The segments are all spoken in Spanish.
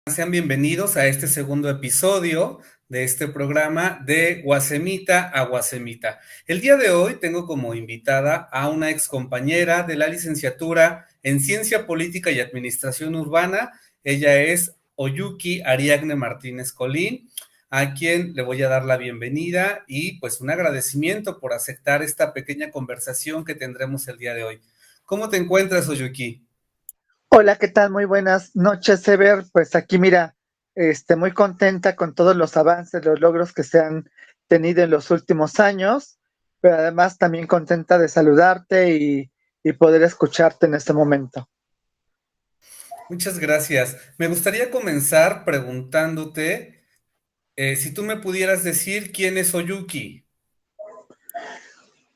Sean bienvenidos a este segundo episodio de este programa de Guasemita a Guasemita. El día de hoy tengo como invitada a una excompañera de la licenciatura en Ciencia Política y Administración Urbana. Ella es Oyuki Ariadne Martínez Colín, a quien le voy a dar la bienvenida y pues un agradecimiento por aceptar esta pequeña conversación que tendremos el día de hoy. ¿Cómo te encuentras, Oyuki? Hola, ¿qué tal? Muy buenas noches, Ever. Pues aquí, mira, muy contenta con todos los avances, los logros que se han tenido en los últimos años, pero además también contenta de saludarte y poder escucharte en este momento. Muchas gracias. Me gustaría comenzar preguntándote si tú me pudieras decir quién es Oyuki.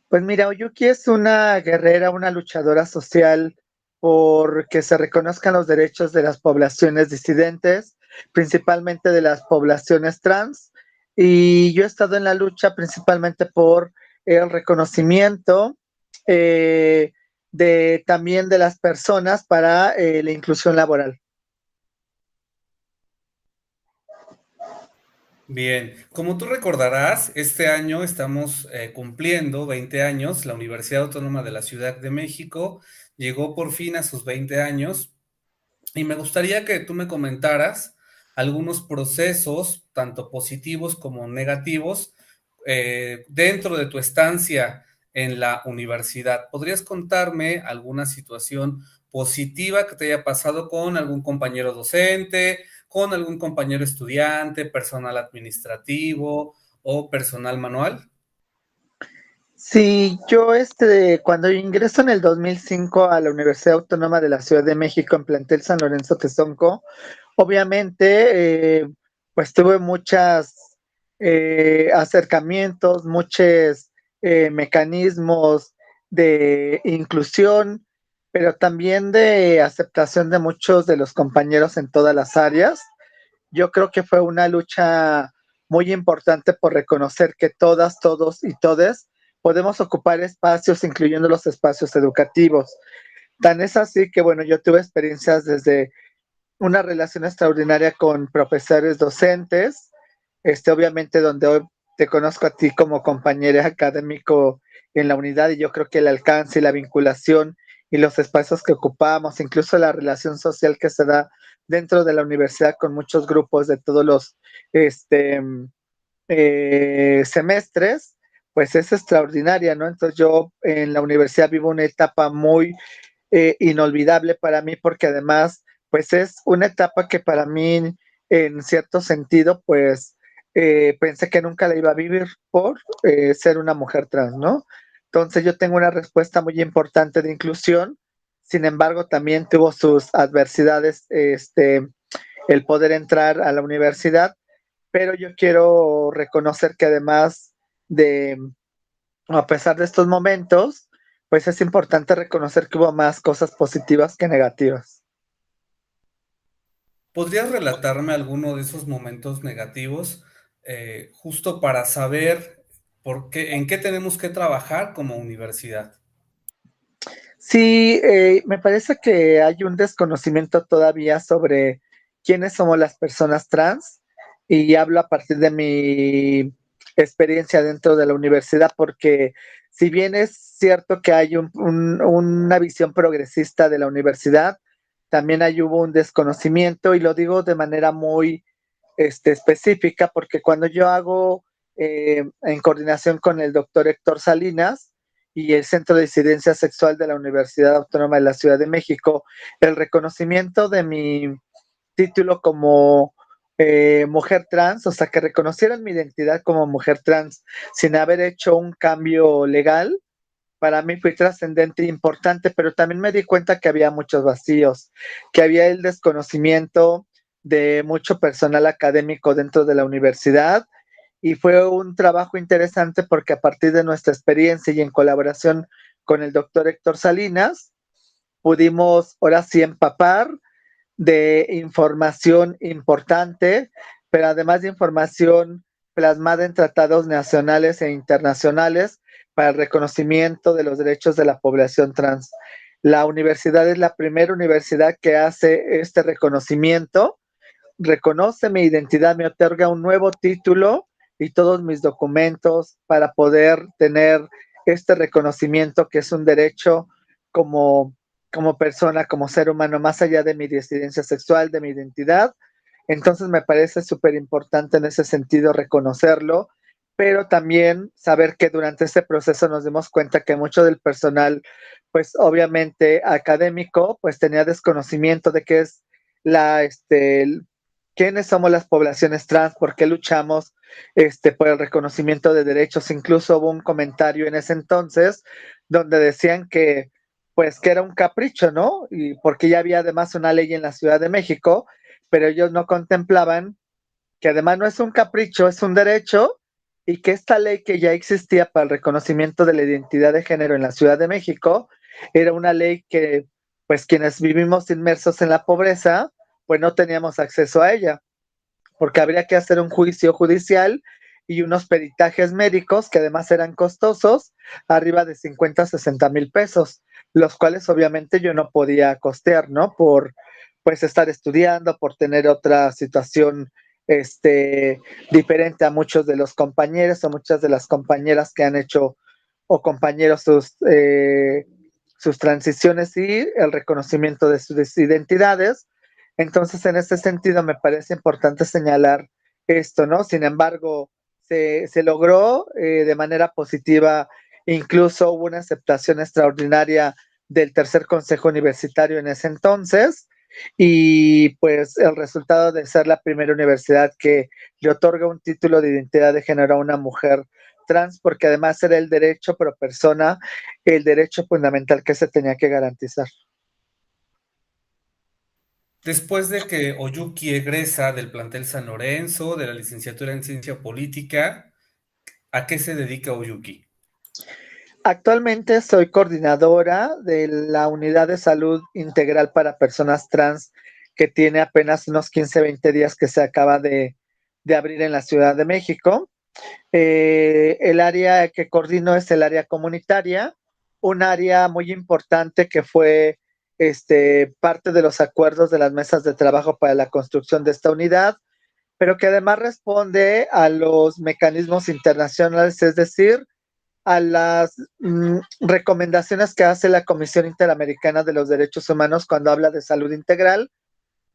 Pues mira, Oyuki es una guerrera, una luchadora social por que se reconozcan los derechos de las poblaciones disidentes, principalmente de las poblaciones trans. Y yo he estado en la lucha principalmente por el reconocimiento eh, de también de las personas para la inclusión laboral. Bien, como tú recordarás, este año estamos cumpliendo 20 años. La Universidad Autónoma de la Ciudad de México llegó por fin a sus 20 años y me gustaría que tú me comentaras algunos procesos, tanto positivos como negativos, dentro de tu estancia en la universidad. ¿Podrías contarme alguna situación positiva que te haya pasado con algún compañero docente, con algún compañero estudiante, personal administrativo o personal manual? Sí, yo cuando ingreso en el 2005 a la Universidad Autónoma de la Ciudad de México en plantel San Lorenzo Tezonco, obviamente pues tuve muchos acercamientos, muchos mecanismos de inclusión, pero también de aceptación de muchos de los compañeros en todas las áreas. Yo creo que fue una lucha muy importante por reconocer que todas, todos y todes podemos ocupar espacios, incluyendo los espacios educativos. Tan es así que, bueno, yo tuve experiencias desde una relación extraordinaria con profesores docentes, obviamente donde hoy te conozco a ti como compañero académico en la unidad y yo creo que el alcance y la vinculación y los espacios que ocupamos, incluso la relación social que se da dentro de la universidad con muchos grupos de todos los este, semestres, pues es extraordinaria, ¿no? Entonces yo en la universidad vivo una etapa muy inolvidable para mí porque además, pues es una etapa que para mí, en cierto sentido, pues pensé que nunca la iba a vivir por ser una mujer trans, ¿no? Entonces yo tengo una respuesta muy importante de inclusión, sin embargo, también tuvo sus adversidades, el poder entrar a la universidad, pero yo quiero reconocer que además de, a pesar de estos momentos, pues es importante reconocer que hubo más cosas positivas que negativas. ¿Podrías relatarme alguno de esos momentos negativos, justo para saber por qué, en qué tenemos que trabajar como universidad? Sí, me parece que hay un desconocimiento todavía sobre quiénes somos las personas trans y hablo a partir de mi experiencia dentro de la universidad porque si bien es cierto que hay una visión progresista de la universidad, también hubo un desconocimiento y lo digo de manera muy específica porque cuando yo hago en coordinación con el doctor Héctor Salinas, y el Centro de Disidencia Sexual de la Universidad Autónoma de la Ciudad de México, el reconocimiento de mi título como mujer trans, o sea, que reconocieran mi identidad como mujer trans sin haber hecho un cambio legal, para mí fue trascendente e importante, pero también me di cuenta que había muchos vacíos, que había el desconocimiento de mucho personal académico dentro de la universidad y fue un trabajo interesante porque a partir de nuestra experiencia y en colaboración con el doctor Héctor Salinas, pudimos ahora sí empapar de información importante, pero además de información plasmada en tratados nacionales e internacionales para el reconocimiento de los derechos de la población trans. La universidad es la primera universidad que hace este reconocimiento reconoce mi identidad, me otorga un nuevo título y todos mis documentos para poder tener este reconocimiento que es un derecho como, como persona, como ser humano, más allá de mi disidencia sexual, de mi identidad. Entonces me parece súper importante en ese sentido reconocerlo, pero también saber que durante este proceso nos dimos cuenta que mucho del personal, pues obviamente académico, pues tenía desconocimiento de qué es quiénes somos las poblaciones trans, por qué luchamos por el reconocimiento de derechos. Incluso hubo un comentario en ese entonces donde decían que pues que era un capricho, ¿no? Y porque ya había además una ley en la Ciudad de México, pero ellos no contemplaban que además no es un capricho, es un derecho, y que esta ley que ya existía para el reconocimiento de la identidad de género en la Ciudad de México era una ley que pues quienes vivimos inmersos en la pobreza pues no teníamos acceso a ella, porque habría que hacer un juicio judicial y unos peritajes médicos que además eran costosos, arriba de 50 a 60 mil pesos, los cuales obviamente yo no podía costear, ¿no? Por pues estar estudiando, por tener otra situación diferente a muchos de los compañeros o muchas de las compañeras que han hecho o compañeros sus transiciones y el reconocimiento de sus identidades. Entonces, en este sentido, me parece importante señalar esto, ¿no? Sin embargo, se logró de manera positiva, incluso hubo una aceptación extraordinaria del tercer consejo universitario en ese entonces, y pues el resultado de ser la primera universidad que le otorga un título de identidad de género a una mujer trans, porque además era el derecho pro persona, el derecho fundamental que se tenía que garantizar. Después de que Oyuki egresa del plantel San Lorenzo, de la licenciatura en Ciencia Política, ¿a qué se dedica Oyuki? Actualmente soy coordinadora de la Unidad de Salud Integral para Personas Trans, que tiene apenas unos 15, 20 días que se acaba de abrir en la Ciudad de México. El área que coordino es el área comunitaria, un área muy importante que fue parte de los acuerdos de las mesas de trabajo para la construcción de esta unidad, pero que además responde a los mecanismos internacionales, es decir, a las recomendaciones que hace la Comisión Interamericana de los Derechos Humanos cuando habla de salud integral,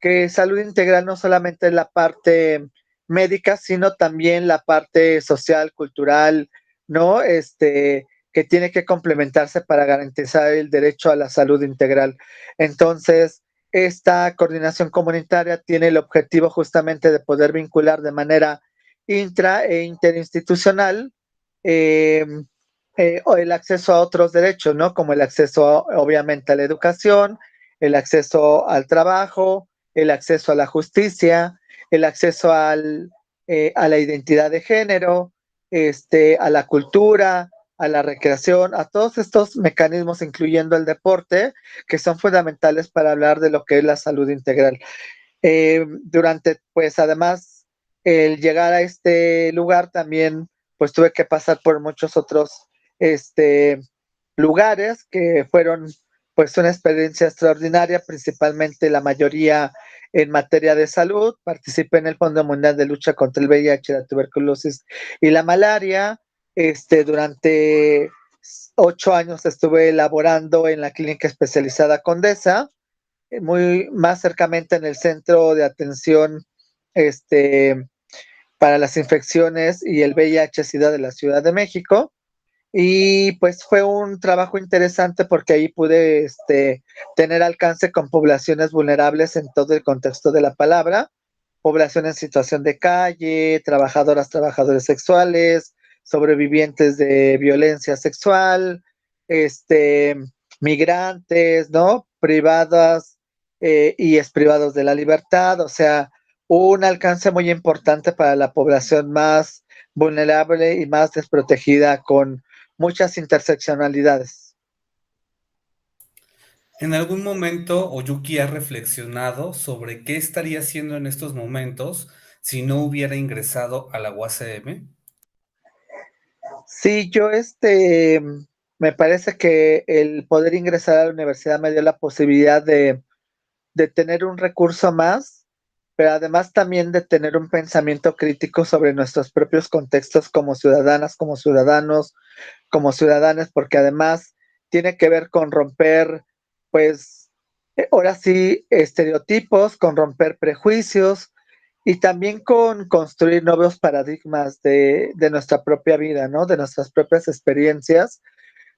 que salud integral no solamente es la parte médica, sino también la parte social, cultural, ¿no? Que tiene que complementarse para garantizar el derecho a la salud integral. Entonces, esta coordinación comunitaria tiene el objetivo justamente de poder vincular de manera intra e interinstitucional eh, o el acceso a otros derechos, ¿no? Como el acceso, obviamente, a la educación, el acceso al trabajo, el acceso a la justicia, el acceso a la identidad de género, a la cultura, a la recreación, a todos estos mecanismos, incluyendo el deporte, que son fundamentales para hablar de lo que es la salud integral. Pues además, el llegar a este lugar también, pues tuve que pasar por muchos otros lugares que fueron pues una experiencia extraordinaria, principalmente la mayoría en materia de salud. Participé en el Fondo Mundial de Lucha contra el VIH, la tuberculosis y la malaria. Durante 8 años estuve laborando en la clínica especializada Condesa, muy más cercamente en el centro de atención para las infecciones y el VIH-Sida de la Ciudad de México. Y pues fue un trabajo interesante porque ahí pude tener alcance con poblaciones vulnerables en todo el contexto de la palabra, población en situación de calle, trabajadoras, trabajadores sexuales, sobrevivientes de violencia sexual, este, migrantes, ¿no? Privadas y exprivados de la libertad, o sea, un alcance muy importante para la población más vulnerable y más desprotegida con muchas interseccionalidades. ¿En algún momento Oyuki ha reflexionado sobre qué estaría haciendo en estos momentos si no hubiera ingresado a la UACM? Sí, yo me parece que el poder ingresar a la universidad me dio la posibilidad de tener un recurso más pero además también de tener un pensamiento crítico sobre nuestros propios contextos como ciudadanas, como ciudadanos, como ciudadanas, porque además tiene que ver con romper, pues, ahora sí, estereotipos, con romper prejuicios y también con construir nuevos paradigmas de nuestra propia vida, ¿no? De nuestras propias experiencias,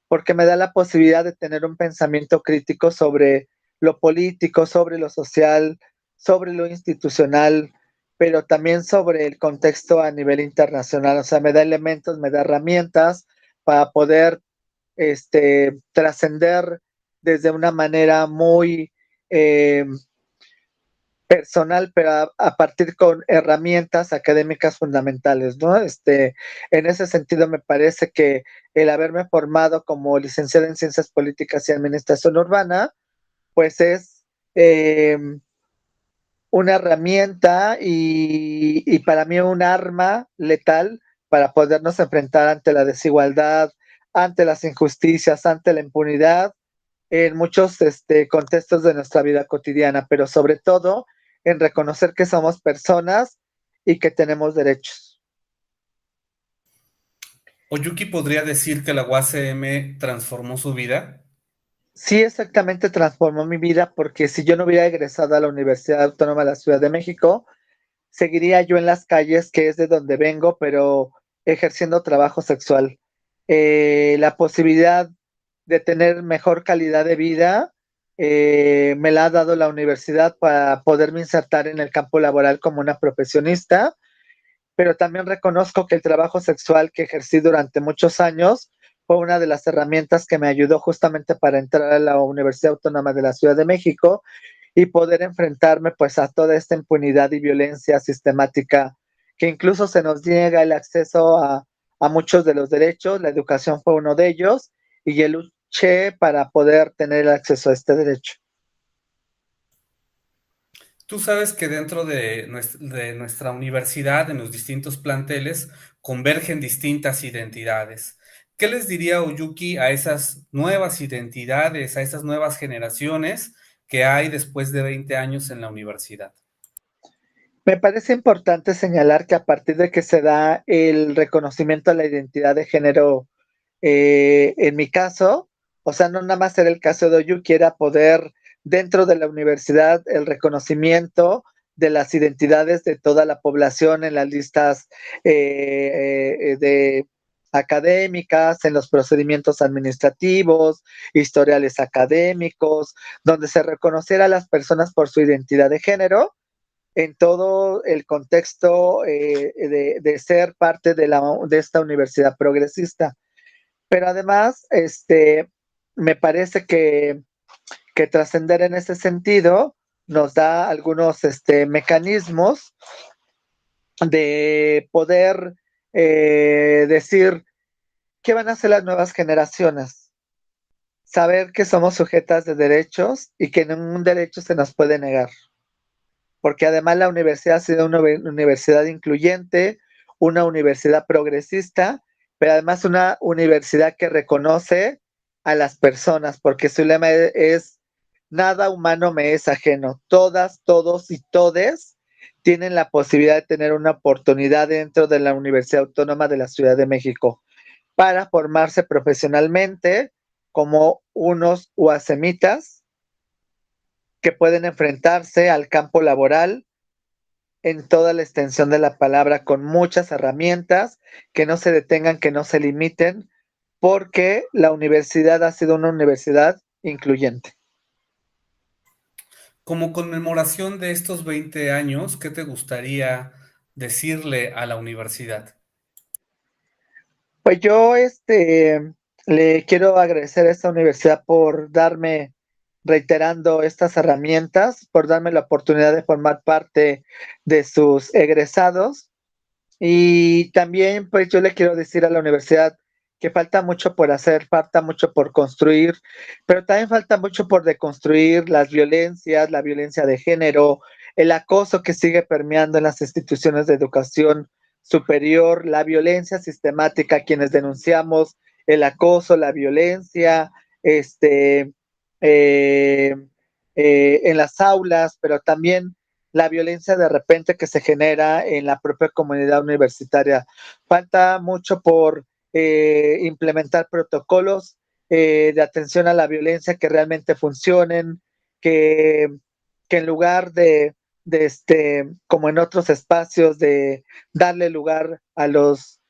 porque me da la posibilidad de tener un pensamiento crítico sobre lo político, sobre lo social, sobre lo institucional, pero también sobre el contexto a nivel internacional. O sea, me da elementos, me da herramientas para poder trascender desde una manera muy personal, pero a partir con herramientas académicas fundamentales, ¿no? En ese sentido, me parece que el haberme formado como licenciada en Ciencias Políticas y Administración Urbana, pues es eh, una herramienta y para mí un arma letal para podernos enfrentar ante la desigualdad, ante las injusticias, ante la impunidad en muchos contextos de nuestra vida cotidiana, pero sobre todo en reconocer que somos personas y que tenemos derechos. Oyuki podría decir que la UACM transformó su vida. Sí, exactamente transformó mi vida porque si yo no hubiera egresado a la Universidad Autónoma de la Ciudad de México, seguiría yo en las calles, que es de donde vengo, pero ejerciendo trabajo sexual. La posibilidad de tener mejor calidad de vida me la ha dado la universidad para poderme insertar en el campo laboral como una profesionista, pero también reconozco que el trabajo sexual que ejercí durante muchos años fue una de las herramientas que me ayudó justamente para entrar a la Universidad Autónoma de la Ciudad de México y poder enfrentarme pues a toda esta impunidad y violencia sistemática que incluso se nos niega el acceso a muchos de los derechos. La educación fue uno de ellos y yo luché para poder tener el acceso a este derecho. Tú sabes que dentro de nuestra universidad, en los distintos planteles, convergen distintas identidades. ¿Qué les diría Oyuki a esas nuevas identidades, a esas nuevas generaciones que hay después de 20 años en la universidad? Me parece importante señalar que a partir de que se da el reconocimiento a la identidad de género, en mi caso, o sea, no nada más era el caso de Oyuki, era poder dentro de la universidad el reconocimiento de las identidades de toda la población en las listas de académicas, en los procedimientos administrativos, historiales académicos, donde se reconociera a las personas por su identidad de género en todo el contexto de ser parte de esta universidad progresista. Pero además, me parece que trascender en ese sentido nos da algunos mecanismos de poder decir qué van a hacer las nuevas generaciones. Saber que somos sujetas de derechos y que ningún derecho se nos puede negar, porque además la universidad ha sido una universidad incluyente, una universidad progresista, pero además una universidad que reconoce a las personas, porque su lema es nada humano me es ajeno. Todas, todos y todes tienen la posibilidad de tener una oportunidad dentro de la Universidad Autónoma de la Ciudad de México para formarse profesionalmente como unos UACMitas que pueden enfrentarse al campo laboral en toda la extensión de la palabra con muchas herramientas, que no se detengan, que no se limiten, porque la universidad ha sido una universidad incluyente. Como conmemoración de estos 20 años, ¿qué te gustaría decirle a la universidad? Pues yo le quiero agradecer a esta universidad por darme, reiterando estas herramientas, por darme la oportunidad de formar parte de sus egresados. Y también, pues yo le quiero decir a la universidad que falta mucho por hacer, falta mucho por construir, pero también falta mucho por deconstruir las violencias, la violencia de género, el acoso que sigue permeando en las instituciones de educación superior, la violencia sistemática, quienes denunciamos el acoso, la violencia, este, eh, en las aulas, pero también la violencia de repente que se genera en la propia comunidad universitaria. Falta mucho por implementar protocolos de atención a la violencia que realmente funcionen, que, que en lugar como en otros espacios, de darle lugar a los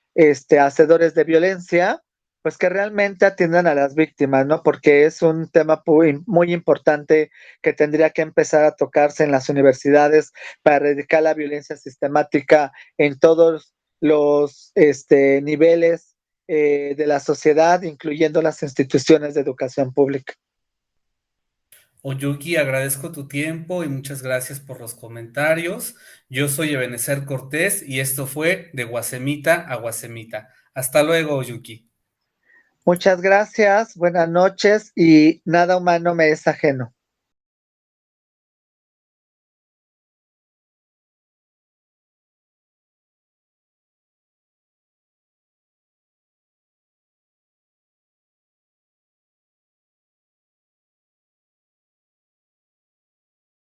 hacedores de violencia, pues que realmente atiendan a las víctimas, ¿no? Porque es un tema muy importante que tendría que empezar a tocarse en las universidades para erradicar la violencia sistemática en todos los niveles de la sociedad, incluyendo las instituciones de educación pública. Oyuki, agradezco tu tiempo y muchas gracias por los comentarios. Yo soy Ebenezer Cortés y esto fue De Guasemita a Guasemita. Hasta luego, Oyuki. Muchas gracias, buenas noches y nada humano me es ajeno.